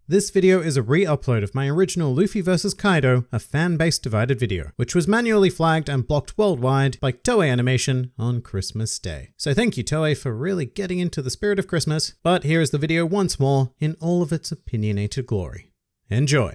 This video is a re-upload of my original Luffy vs Kaido, a fan-based divided video, which was manually flagged and blocked worldwide by Toei Animation on Christmas Day. So thank you Toei for really getting into the spirit of Christmas, but here is the video once more in all of its opinionated glory. Enjoy!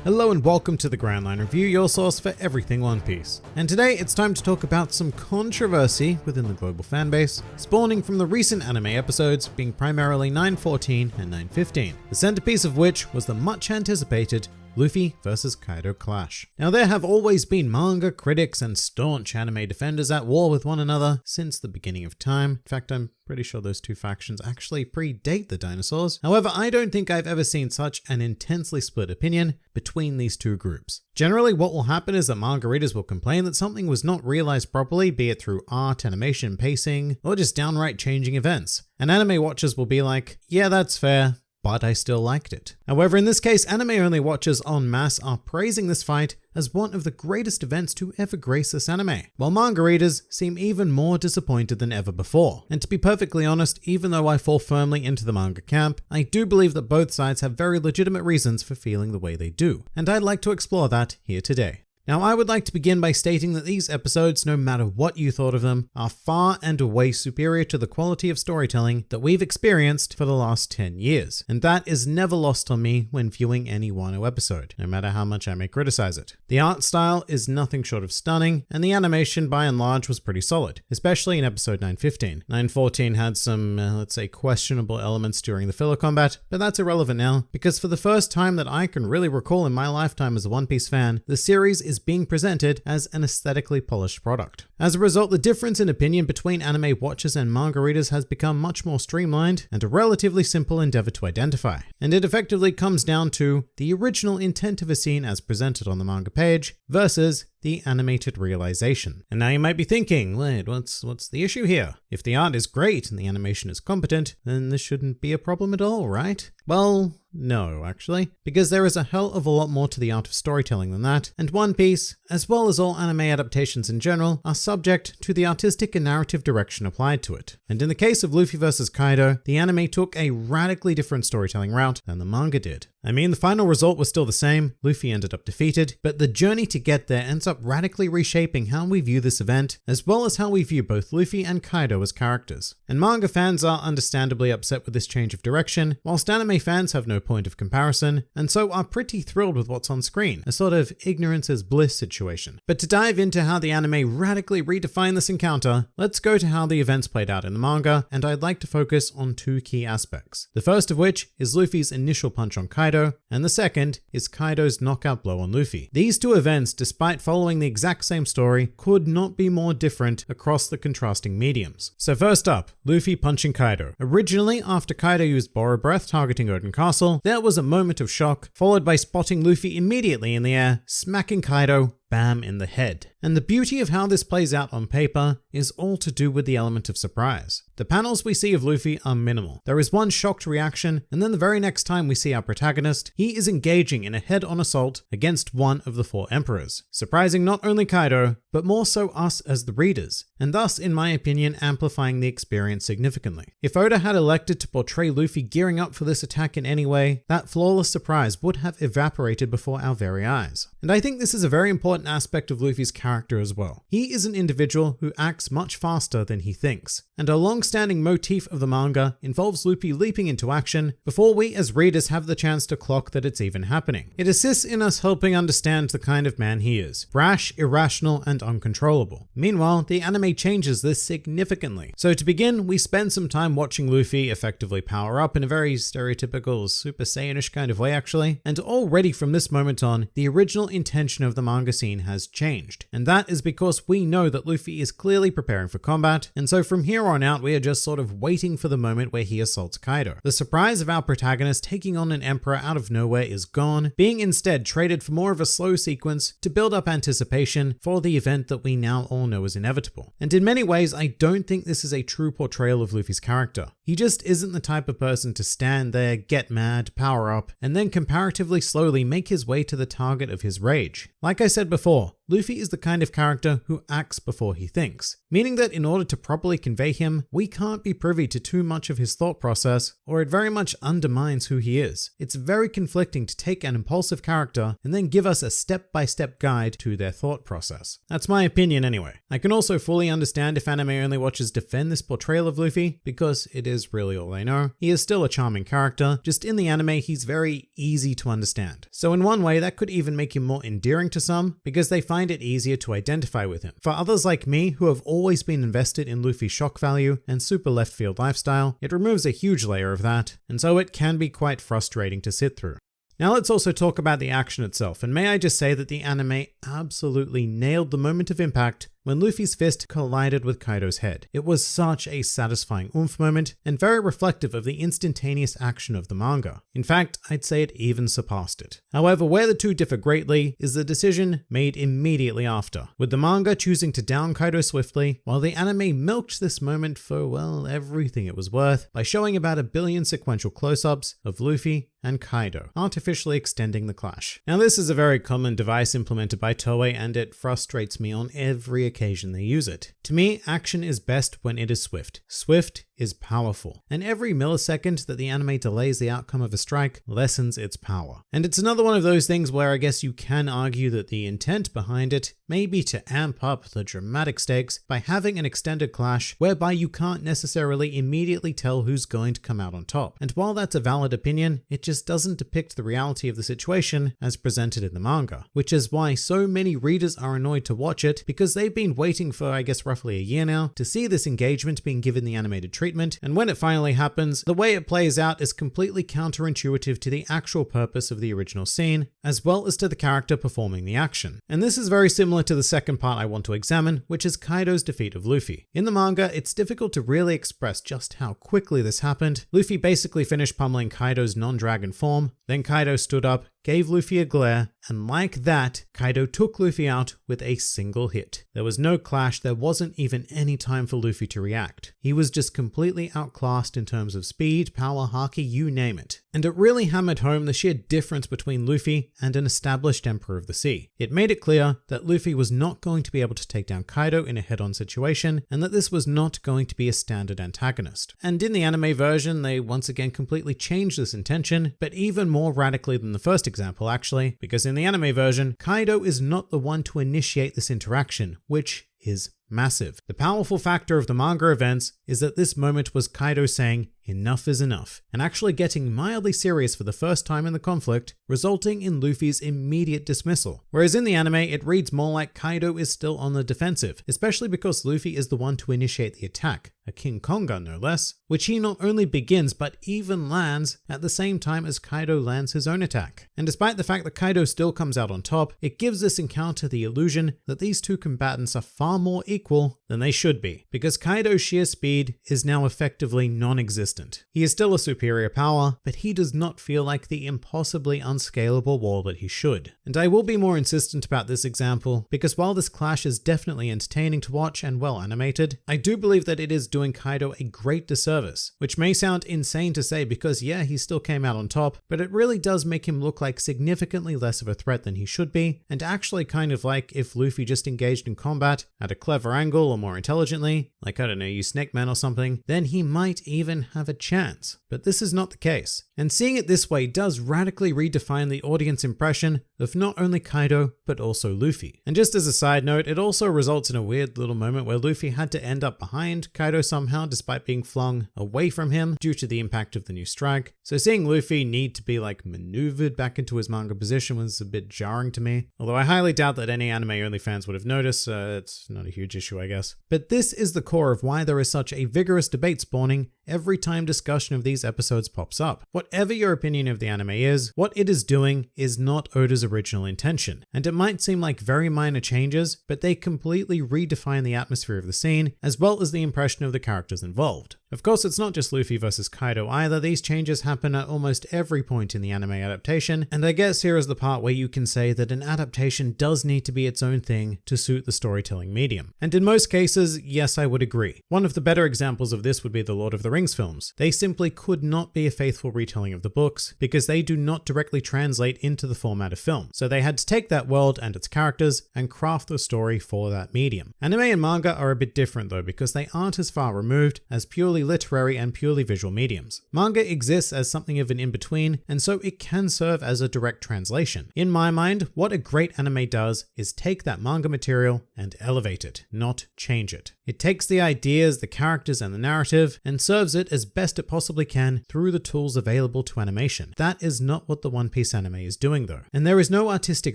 Hello and welcome to the Grand Line Review, your source for everything One Piece. And today it's time to talk about some controversy within the global fanbase, spawning from the recent anime episodes being primarily 914 and 915, the centerpiece of which was the much anticipated Luffy vs Kaido clash. Now there have always been manga critics and staunch anime defenders at war with one another since the beginning of time. In fact, I'm pretty sure those two factions actually predate the dinosaurs. However, I don't think I've ever seen such an intensely split opinion between these two groups. Generally, what will happen is that manga readers will complain that something was not realized properly, be it through art, animation, pacing, or just downright changing events. And anime watchers will be like, yeah, that's fair, but I still liked it. However, in this case, anime-only watchers en masse are praising this fight as one of the greatest events to ever grace this anime, while manga readers seem even more disappointed than ever before. And to be perfectly honest, even though I fall firmly into the manga camp, I do believe that both sides have very legitimate reasons for feeling the way they do, and I'd like to explore that here today. Now, I would like to begin by stating that these episodes, no matter what you thought of them, are far and away superior to the quality of storytelling that we've experienced for the last 10 years. And that is never lost on me when viewing any Wano episode, no matter how much I may criticize it. The art style is nothing short of stunning, and the animation by and large was pretty solid, especially in episode 915. 914 had some, let's say, questionable elements during the filler combat, but that's irrelevant now, because for the first time that I can really recall in my lifetime as a One Piece fan, the series is being presented as an aesthetically polished product. As a result, the difference in opinion between anime watchers and manga readers has become much more streamlined and a relatively simple endeavor to identify. And it effectively comes down to the original intent of a scene as presented on the manga page versus the animated realization. And now you might be thinking, wait, what's the issue here? If the art is great and the animation is competent, then this shouldn't be a problem at all, right? Well, no, actually, because there is a hell of a lot more to the art of storytelling than that, and One Piece, as well as all anime adaptations in general, are subject to the artistic and narrative direction applied to it. And in the case of Luffy vs Kaido, the anime took a radically different storytelling route than the manga did. I mean, the final result was still the same, Luffy ended up defeated, but the journey to get there ends up radically reshaping how we view this event, as well as how we view both Luffy and Kaido as characters. And manga fans are understandably upset with this change of direction, whilst anime fans have no point of comparison, and so are pretty thrilled with what's on screen, a sort of ignorance is bliss situation. But to dive into how the anime radically redefined this encounter, let's go to how the events played out in the manga, and I'd like to focus on two key aspects. The first of which is Luffy's initial punch on Kaido, and the second is Kaido's knockout blow on Luffy. These two events, despite following the exact same story, could not be more different across the contrasting mediums. So first up, Luffy punching Kaido. Originally, after Kaido used Borrow Breath targeting Oden Castle, there was a moment of shock, followed by spotting Luffy immediately in the air, smacking Kaido bam in the head. And the beauty of how this plays out on paper is all to do with the element of surprise. The panels we see of Luffy are minimal. There is one shocked reaction, and then the very next time we see our protagonist, he is engaging in a head-on assault against one of the four emperors, surprising not only Kaido, but more so us as the readers, and thus, in my opinion, amplifying the experience significantly. If Oda had elected to portray Luffy gearing up for this attack in any way, that flawless surprise would have evaporated before our very eyes. And I think this is a very important aspect of Luffy's character as well. He is an individual who acts much faster than he thinks, and a long-standing motif of the manga involves Luffy leaping into action before we as readers have the chance to clock that it's even happening. It assists in us helping understand the kind of man he is, brash, irrational, and uncontrollable. Meanwhile, the anime changes this significantly. So to begin, we spend some time watching Luffy effectively power up in a very stereotypical Super Saiyanish kind of way actually, and already from this moment on, the original intention of the manga scene has changed. And that is because we know that Luffy is clearly preparing for combat, and so from here on out we are just sort of waiting for the moment where he assaults Kaido. The surprise of our protagonist taking on an emperor out of nowhere is gone, being instead traded for more of a slow sequence to build up anticipation for the event event that we now all know is inevitable. And in many ways, I don't think this is a true portrayal of Luffy's character. He just isn't the type of person to stand there, get mad, power up, and then comparatively slowly make his way to the target of his rage. Like I said before, Luffy is the kind of character who acts before he thinks, meaning that in order to properly convey him, we can't be privy to too much of his thought process, or it very much undermines who he is. It's very conflicting to take an impulsive character and then give us a step-by-step guide to their thought process. That's my opinion anyway. I can also fully understand if anime only watchers defend this portrayal of Luffy, because it is really all they know. He is still a charming character, just in the anime he's very easy to understand. So in one way that could even make him more endearing to some, because they find it easier to identify with him. For others like me, who have always been invested in Luffy's shock value and super left field lifestyle, it removes a huge layer of that, and so it can be quite frustrating to sit through. Now let's also talk about the action itself, and may I just say that the anime absolutely nailed the moment of impact when Luffy's fist collided with Kaido's head. It was such a satisfying oomph moment, and very reflective of the instantaneous action of the manga. In fact, I'd say it even surpassed it. However, where the two differ greatly is the decision made immediately after, with the manga choosing to down Kaido swiftly, while the anime milked this moment for, well, everything it was worth, by showing about 1 billion sequential close-ups of Luffy and Kaido, artificially extending the clash. Now this is a very common device implemented by Toei, and it frustrates me on every occasion they use it. To me, action is best when it is swift. Swift is powerful, and every millisecond that the anime delays the outcome of a strike lessens its power. And it's another one of those things where I guess you can argue that the intent behind it may be to amp up the dramatic stakes by having an extended clash whereby you can't necessarily immediately tell who's going to come out on top. And while that's a valid opinion, it just doesn't depict the reality of the situation as presented in the manga, which is why so many readers are annoyed to watch it, because they've been waiting for, I guess, roughly a year now to see this engagement being given the animated treatment, and when it finally happens, the way it plays out is completely counterintuitive to the actual purpose of the original scene, as well as to the character performing the action. And this is very similar to the second part I want to examine, which is Kaido's defeat of Luffy. In the manga, it's difficult to really express just how quickly this happened. Luffy basically finished pummeling Kaido's non-dragon form, then Kaido stood up, gave Luffy a glare, and like that, Kaido took Luffy out with a single hit. There was no clash, there wasn't even any time for Luffy to react. He was just completely outclassed in terms of speed, power, haki, you name it. And it really hammered home the sheer difference between Luffy and an established Emperor of the Sea. It made it clear that Luffy was not going to be able to take down Kaido in a head-on situation, and that this was not going to be a standard antagonist. And in the anime version, they once again completely changed this intention, but even more radically than the first example actually, because in the anime version, Kaido is not the one to initiate this interaction, which is massive. The powerful factor of the manga events is that this moment was Kaido saying, "Enough is enough," and actually getting mildly serious for the first time in the conflict, resulting in Luffy's immediate dismissal. Whereas in the anime, it reads more like Kaido is still on the defensive, especially because Luffy is the one to initiate the attack, a King Kong gun no less, which he not only begins but even lands at the same time as Kaido lands his own attack. And despite the fact that Kaido still comes out on top, it gives this encounter the illusion that these two combatants are far more equal than they should be, because Kaido's sheer speed is now effectively non-existent. He is still a superior power, but he does not feel like the impossibly unscalable wall that he should. And I will be more insistent about this example, because while this clash is definitely entertaining to watch and well animated, I do believe that it is doing Kaido a great disservice, which may sound insane to say because yeah, he still came out on top, but it really does make him look like significantly less of a threat than he should be, and actually kind of like if Luffy just engaged in combat at a clever angle or more intelligently, like I don't know, use Snake Man or something, then he might even have a chance. But this is not the case. And seeing it this way does radically redefine the audience impression of not only Kaido, but also Luffy. And just as a side note, it also results in a weird little moment where Luffy had to end up behind Kaido somehow despite being flung away from him due to the impact of the new strike. So seeing Luffy need to be like maneuvered back into his manga position was a bit jarring to me. Although I highly doubt that any anime only fans would have noticed, so it's not a huge issue I guess. But this is the core of why there is such a vigorous debate spawning every time discussion of these episodes pops up. Whatever your opinion of the anime is, what it is doing is not Oda's original intention, and it might seem like very minor changes, but they completely redefine the atmosphere of the scene, as well as the impression of the characters involved. Of course, it's not just Luffy versus Kaido either. These changes happen at almost every point in the anime adaptation, and I guess here is the part where you can say that an adaptation does need to be its own thing to suit the storytelling medium. And in most cases, yes, I would agree. One of the better examples of this would be the Lord of the Rings films. They simply could not be a faithful retelling of the books because they do not directly translate into the format of film. So they had to take that world and its characters and craft the story for that medium. Anime and manga are a bit different though, because they aren't as far removed as purely literary and purely visual mediums. Manga exists as something of an in-between, and so it can serve as a direct translation. In my mind, what a great anime does is take that manga material and elevate it, not change it. It takes the ideas, the characters, and the narrative and serves it as best it possibly can through the tools available to animation. That is not what the One Piece anime is doing though, and there is no artistic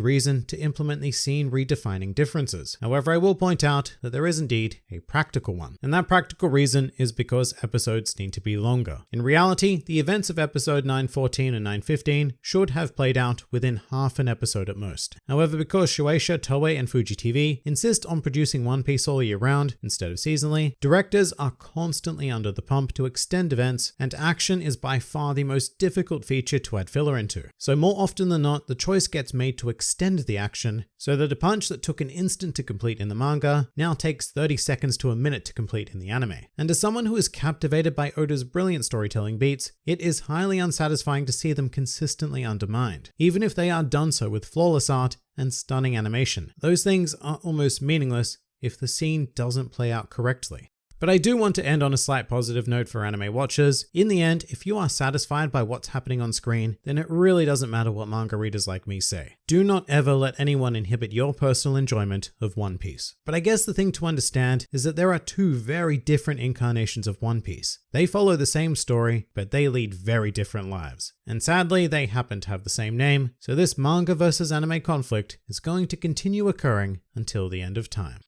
reason to implement these scene redefining differences. However, I will point out that there is indeed a practical one, and that practical reason is because episodes need to be longer. In reality, the events of episode 914 and 915 should have played out within half an episode at most. However, because Shueisha, Toei, and Fuji TV insist on producing One Piece all year round instead of seasonally, directors are constantly under the pump to extend events, and action is by far the most difficult feature to add filler into. So more often than not, the choice gets made to extend the action, so that a punch that took an instant to complete in the manga now takes 30 seconds to a minute to complete in the anime. And as someone who is captivated by Oda's brilliant storytelling beats, it is highly unsatisfying to see them consistently undermined, even if they are done so with flawless art and stunning animation. Those things are almost meaningless if the scene doesn't play out correctly. But I do want to end on a slight positive note for anime watchers. In the end, if you are satisfied by what's happening on screen, then it really doesn't matter what manga readers like me say. Do not ever let anyone inhibit your personal enjoyment of One Piece. But I guess the thing to understand is that there are two very different incarnations of One Piece. They follow the same story, but they lead very different lives. And sadly, they happen to have the same name, so this manga versus anime conflict is going to continue occurring until the end of time.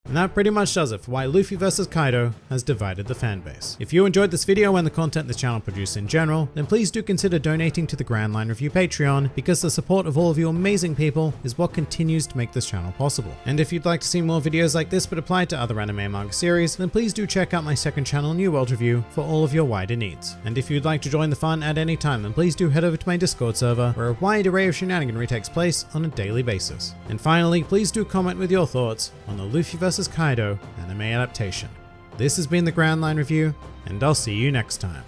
And that pretty much does it for why Luffy vs Kaido has divided the fanbase. If you enjoyed this video and the content this channel produces in general, then please do consider donating to the Grand Line Review Patreon, because the support of all of you amazing people is what continues to make this channel possible. And if you'd like to see more videos like this but applied to other anime and manga series, then please do check out my second channel, New World Review, for all of your wider needs. And if you'd like to join the fun at any time, then please do head over to my Discord server, where a wide array of shenaniganry takes place on a daily basis. And finally, please do comment with your thoughts on the Luffy vs Kaido anime adaptation. This has been the Grand Line Review, and I'll see you next time.